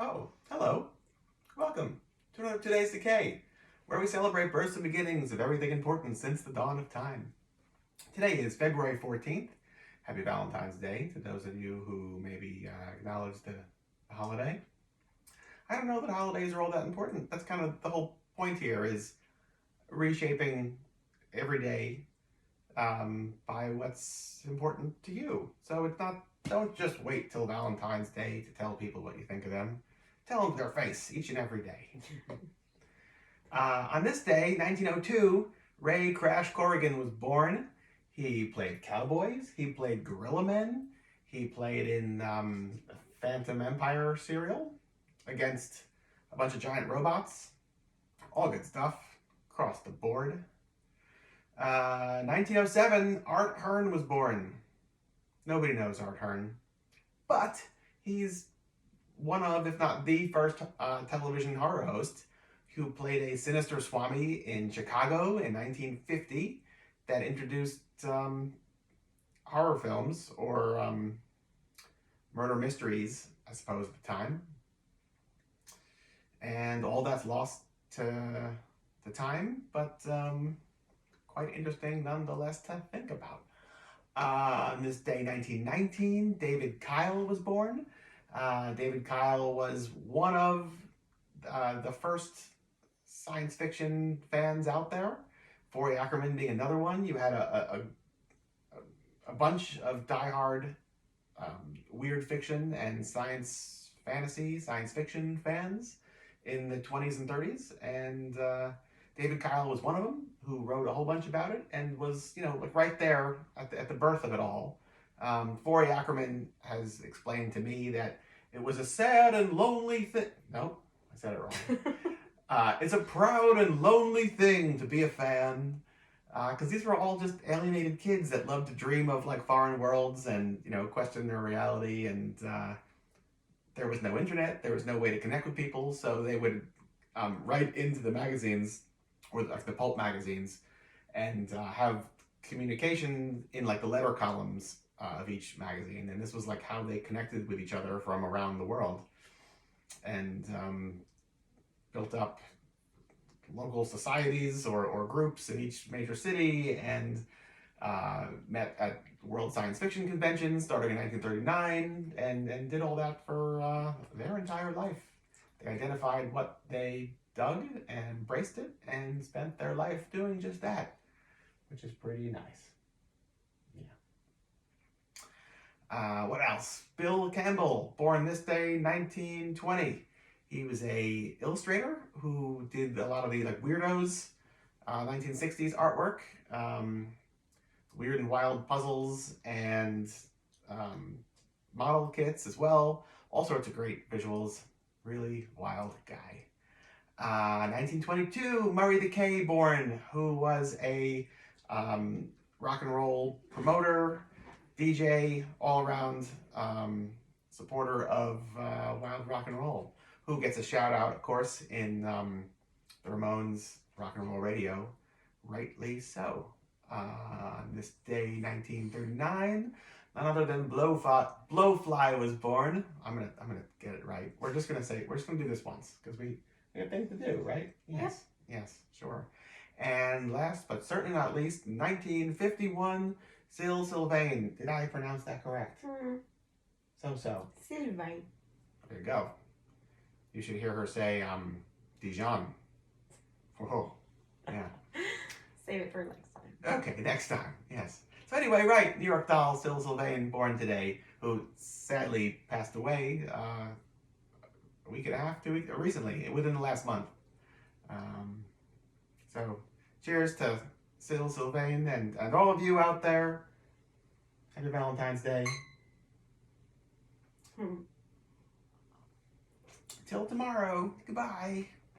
Oh, hello. Welcome to another Today's Decay, where we celebrate births and beginnings of everything important since the dawn of time. Today is February 14th. Happy Valentine's Day to those of you who maybe acknowledge the holiday. I don't know that holidays are all that important. That's kind of the whole point here, is reshaping every day by what's important to you. So it's not, don't just wait till Valentine's Day to tell people what you think of them. Tell them to their face each and every day. On this day, 1902, Ray Crash Corrigan was born. He played cowboys. He played gorilla men. He played in the Phantom Empire serial against a bunch of giant robots. All good stuff across the board. 1907, Art Hearn was born. Nobody knows Art Hearn, but he's one of, if not the first television horror host who played a sinister Swami in Chicago in 1950 that introduced horror films or murder mysteries, I suppose, at the time. And all that's lost to time, but quite interesting nonetheless to think about. On this day, 1919, David Kyle was born. David Kyle was one of the first science fiction fans out there. Forey Ackerman being another one. You had a bunch of diehard weird fiction and science fiction fans in the 20s and 30s, and David Kyle was one of them, who wrote a whole bunch about it and was, like right there at the birth of it all. Forey Ackerman has explained to me that it was a sad and lonely thing. No, I said it wrong. It's a proud and lonely thing to be a fan, because these were all just alienated kids that loved to dream of like foreign worlds and question their reality. And there was no internet, there was no way to connect with people, so they would write into the magazines, or like the pulp magazines, and have communication in like the letter columns of each magazine. And this was like how they connected with each other from around the world, and built up local societies or groups in each major city, and met at World Science Fiction conventions starting in 1939, and did all that for their entire life. They identified what they dug and embraced it and spent their life doing just that, which is pretty nice. Yeah. What else? Bill Campbell, born this day, 1920. He was a illustrator who did a lot of the like weirdos, 1960s artwork, weird and wild puzzles and model kits as well. All sorts of great visuals. Really wild guy. 1922, Murray Decay born, who was a rock and roll promoter, DJ, all-around supporter of wild rock and roll, who gets a shout out, of course, in the Ramones' Rock and Roll Radio, rightly so. On this day, 1939, none other than Blowfly was born. I'm gonna get it right. We're just gonna do this once because we have things to do, right? Yes, yes, sure. And last but certainly not least, 1951, Syl Sylvain. Did I pronounce that correct? So. Sylvain. There you go. You should hear her say, Dijon. Whoa. Yeah. Save it for next time. Okay, next time. Yes. So anyway, right, New York doll Syl Sylvain, born today, who sadly passed away a week and a half, 2 weeks, recently, within the last month. So cheers to Syl Sylvain and all of you out there. Happy Valentine's Day. Till tomorrow. Goodbye.